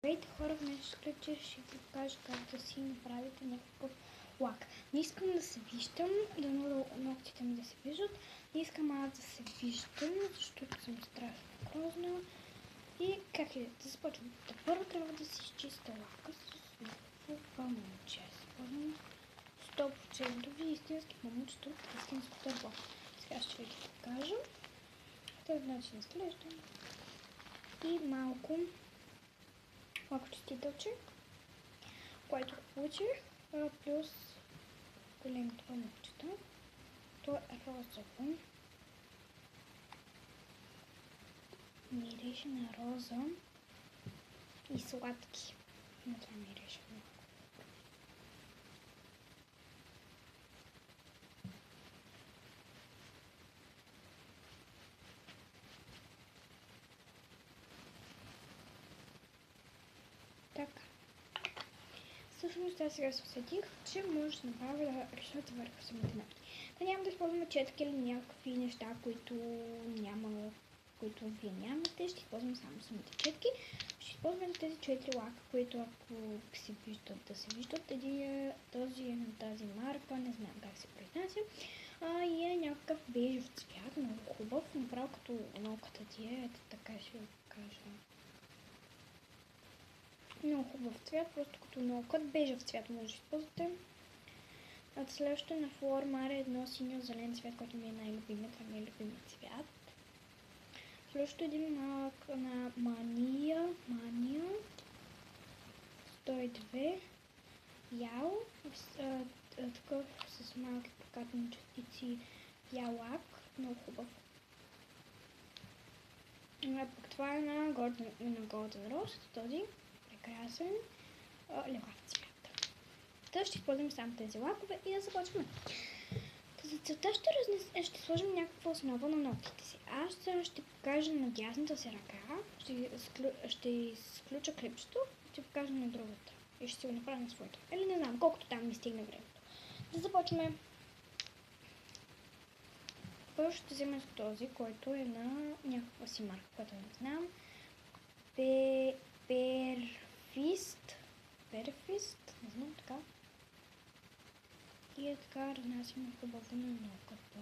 Здравейте хора, в днес ще ви покажа как да си направите някакъв лак. Не искам да се виждам, да ногтите ми да се виждат. Не искам аз да се виждам, защото съм страшно грозна. И как е да започвам? Първо трябва да си изчистя лака с някакво памуче. Използвам 100% истински памуч от истинско дърво. Сега ще ви ги покажа. Този начин изглежда. И малко лакочистителче, което получих, плюс големите памукчета. То е розово. Мирише на роза и сладки. Но това мирише много. Така. Всъщност аз сега се усетих, че може да направя да решата върху самите ногти. Да няма да използваме четки или някакви неща, които вие нямате. Ще използвам само самите четки. Ще използвам тези 4 лака, които ако се виждат, да се виждат. Този е на тази марка, не знам как се произнася. И е някакъв бежев цвят, много хубав, направо като ноката ти е, ето така ще ви покажа. Много хубав цвят, просто като нокът, бежев цвят може да използвате. От следващото на Flor Mare е едно синьо-зелен цвят, който ми е най-любимият, това ми е любимият цвят. Следващото един на Мания 102 бял, такъв с малки прокатни частици бял лак, много хубав. Пък това е на Golden Rose, този прекрасен лилав цвят. Та ще използвам само тези лакове и да започваме. За целта ще сложим някаква основа на ногтите си. Аз ще покажа на дясната си ръка, ще изключа клипчето, ще покажа на другата и ще си го направя на своята. Или не знам, колкото там ми стигне времето. Да започваме. Първо ще взема този, който е на някаква си марка, която не знам. Перфист, не знам така. И е така разнасяме хубаво на ноката.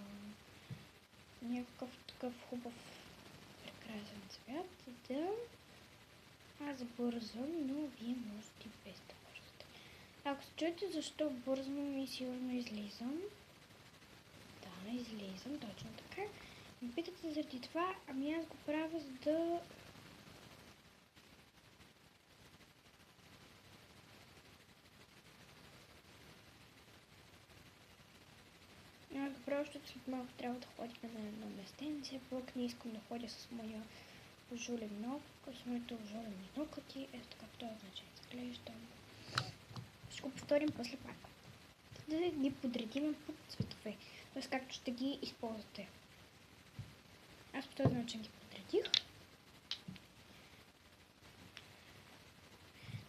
Някакъв такъв хубав прекрасен цвят. Да, аз бързам, но вие можете и без да бързате. Ако се чуете защо бързам и сигурно излизам. Да, излизам, точно така. Ме питате заради това, ами аз го правя за да... Аз го правя, защото след малко трябва да ходим на едно местенце, пък не искам да ходя с моя жулен ног, с моето жулен нокът и ето така в този начин изглежда. Ще го повторим после пак. Да ги подредим по цветове, т.е. както ще ги използвате. Аз по този начин ги подредих.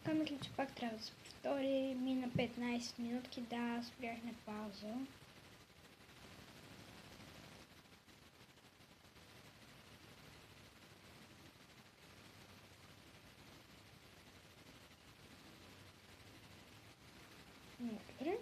Това мисля, че пак трябва да се повтори. Мина 15 минутки, да, спрях на пауза. Добре.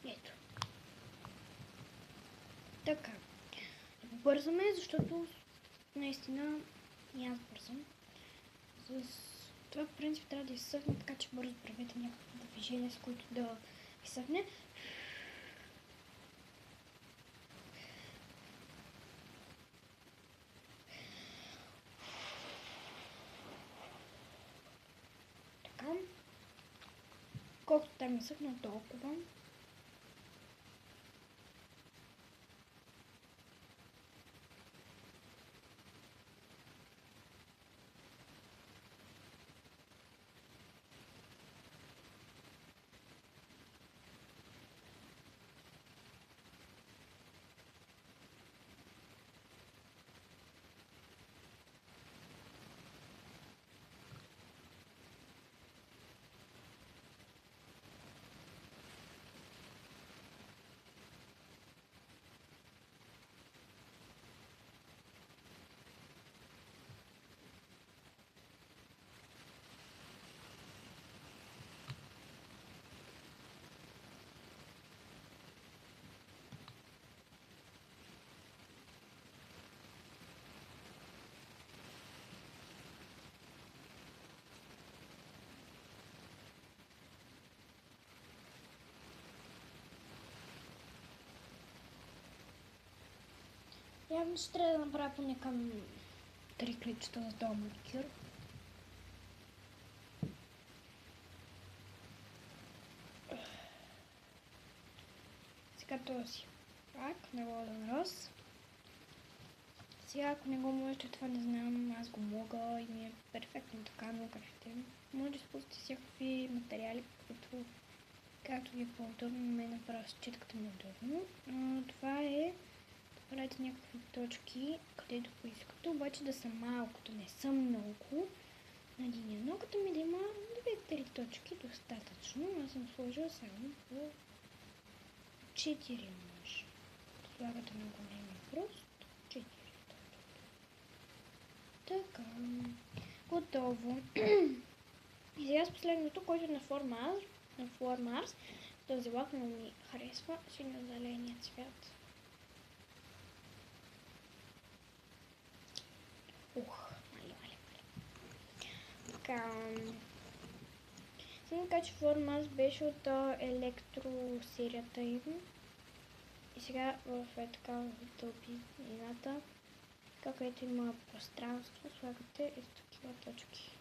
Ето. Така. Бързаме, защото наистина и аз бързам. Това в принцип трябва да изсъхне, така че бързо правете някакво движение, с които да изсъхне. Така. Колкото там изсъхне, толкова. Явно ще трябва да направя поне към 3 клипчета за този маникюр. Сега този пак на Лоден Рос. Сега, ако не го можете, това не знам, аз го мога и ми е перфектно така, но кажете. Може да използвате всякакви материали, както ви е по-удобно, на мен направо с четката ми е удобно. Това е да правите някакви точки, където поискате, обаче да са малко, да не са много на линия. Но като ми да има 2-3 точки, достатъчно. Аз съм сложила само по 4 може. Слагате на големи просто 4. Така, готово. И сега с последното, който е на Floor Mars, този лак много ми харесва, синьо-зеления цвят. Мали. Така, съм така, че Floor Mars беше от електро серията им. И сега в така дълбината, където има пространство, слагате и такива точки.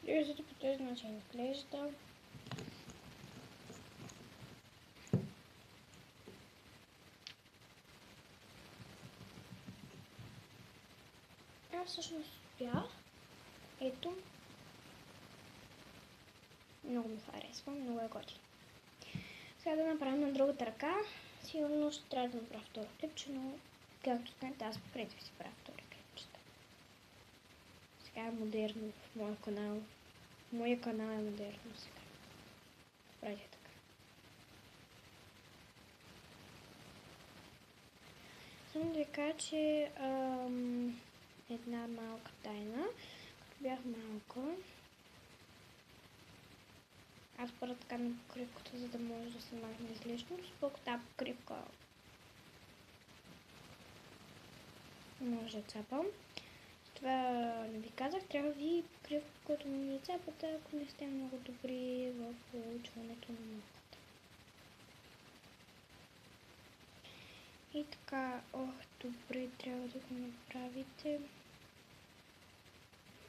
Виждате по този начин изглежда. Аз всъщност успях. Ето. Много ми харесва, много е готин. Сега да направим на другата ръка. Сигурно ще трябва да направя второ клипче, но както знаете, аз по принцип си правя втори клипчета. Сега е модерно в моя канал. Моя канал е модерно сега. Правя така. Само да ви кажа, че една малка тайна. Като бях малка, аз първо така на покривката, за да може да се махне излишно. Споко тази покривка може да цапам. Това не ви казах, трябва ви покривка, която ми не цапате, ако не сте много добри в получването на науката. И така, добре, трябва да го направите.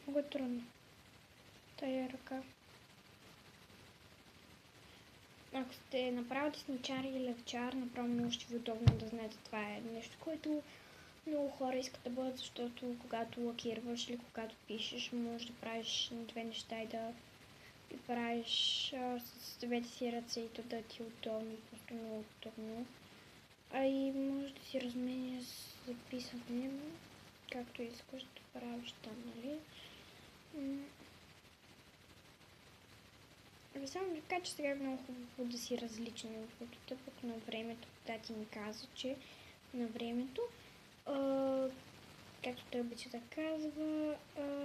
Много е трудно. Тая ръка. Ако сте направили сничар или левчар, направо много ще ви удобно да знаете, това е нещо, което много хора искат да бъдат, защото когато лакираш или когато пишеш, можеш да правиш две неща и да ги правиш с двете си ръце и то да ти е удобно, просто много удобно. А и може да си разменяш записване, както искаш да правиш там, нали? Само да кажа, че сега е много хубаво да си различен от фотото, пък на времето, тати ми каза, че на времето, както той обича да казва,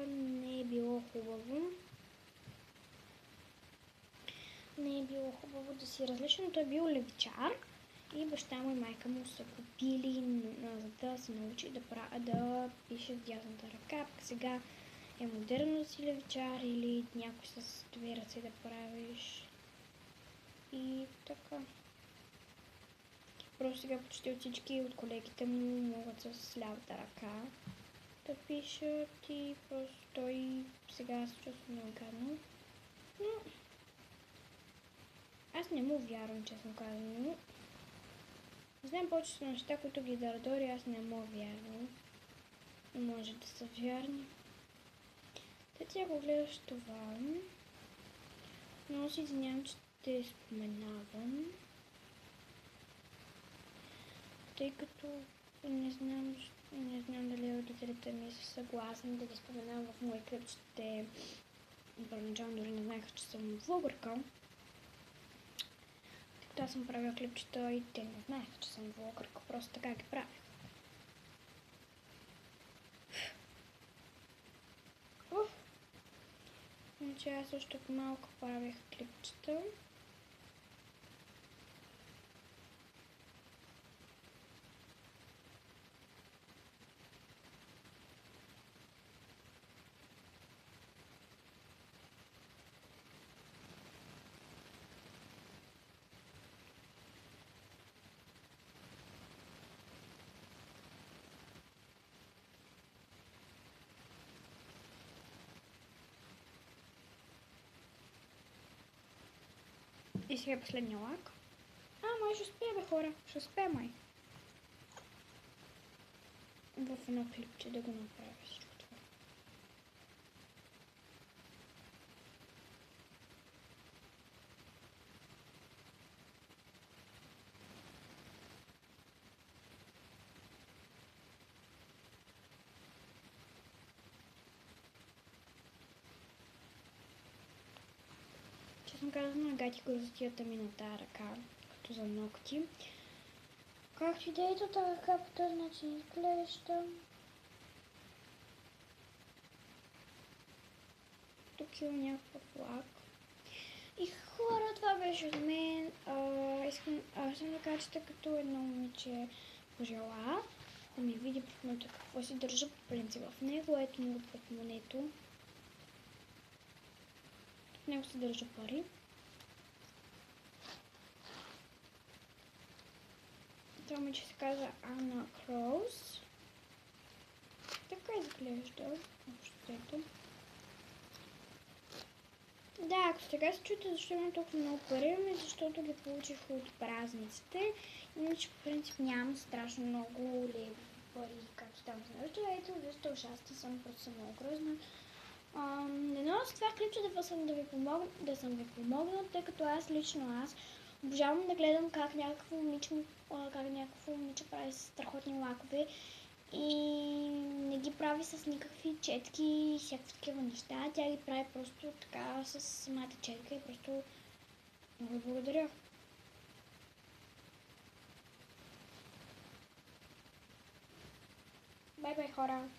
не е било хубаво. Не е било хубаво да си различен, той е бил левчар и баща му и майка му са купили, за да се научи да пише с дясната ръка, пък сега е модерно да си левчар или някой с две ръце да правиш. И така. Просто сега почти от всички от колегите му могат с лявата ръка да пишат и просто той сега се чувства много гадно. Но аз не му вярвам, честно казано. Знам повечето неща, които ги дардори, аз не му вярвам. Може да са вярни. Тя го гледаш това, но си извинявам, че те споменавам, тъй като не знам дали родителите ми са съгласни да ги споменавам в мои клипчета. Първоначално дори не знаеха, че съм влогърка. Тъй като аз съм правила клипчета и те не знаеха, че съм влогърка, просто така ги правя. Значи аз също малко правих клипчета. И сега последния лак. Май ще успея, бе, хора. Ще успея, май. В едно клипче да го направя всичко това. Честно казано, гати грозотията ми на тази ръка, като за ногти. Както и да е, така по този начин изглежда. Тук има някакъв лак. И хора, това беше от мен. Искам да кажа, че като едно момиче пожела да ми види портмонето какво си държа по принцип в него. Ето му портмонето. В него се държа пари. Това момиче се казва Ана Кроуз. Така изглежда общото. Да, ако сега се чуете защо имам толкова много пари, защото ги получих от празниците. Иначе по принцип нямам страшно много леви пари, както там се нарича. Ето, вижте, ужасна съм, просто съм много грозна. Но с това клипче да съм ви помогна, тъй като аз обожавам да гледам как някакво момиче прави страхотни лакове и не ги прави с никакви четки и всякакви такива неща. Тя ги прави просто така с самата четка и просто много благодаря. Бай-бай, хора!